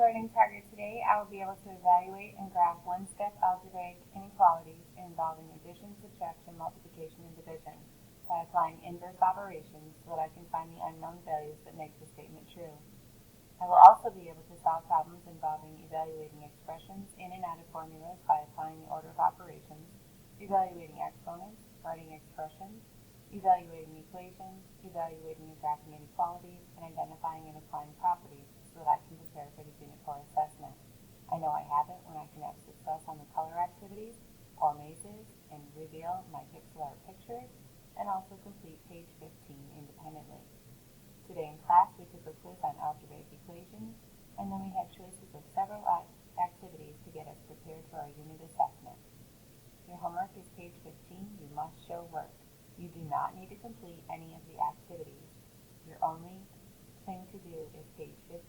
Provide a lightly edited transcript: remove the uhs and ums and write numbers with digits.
learning target today, I will be able to evaluate and graph one-step algebraic inequalities involving addition, subtraction, multiplication, and division by applying inverse operations so that I can find the unknown values that make the statement true. I will also be able to solve problems involving evaluating expressions in and out of formulas by applying the order of operations, evaluating exponents, writing expressions, evaluating equations, evaluating and graphing inequalities, and identifying and applying properties so that I can prepare for the Unit 4 assessment. I know I have it when I can have success on the color activities, or mazes, and reveal my pixel art pictures, and also complete page 15 independently. Today in class, we took a quiz on algebraic equations, and then we had choices of several activities to get us prepared for our unit assessment. Your homework is page 15. You must show work. You do not need to complete any of the activities. Your only thing to do is page 15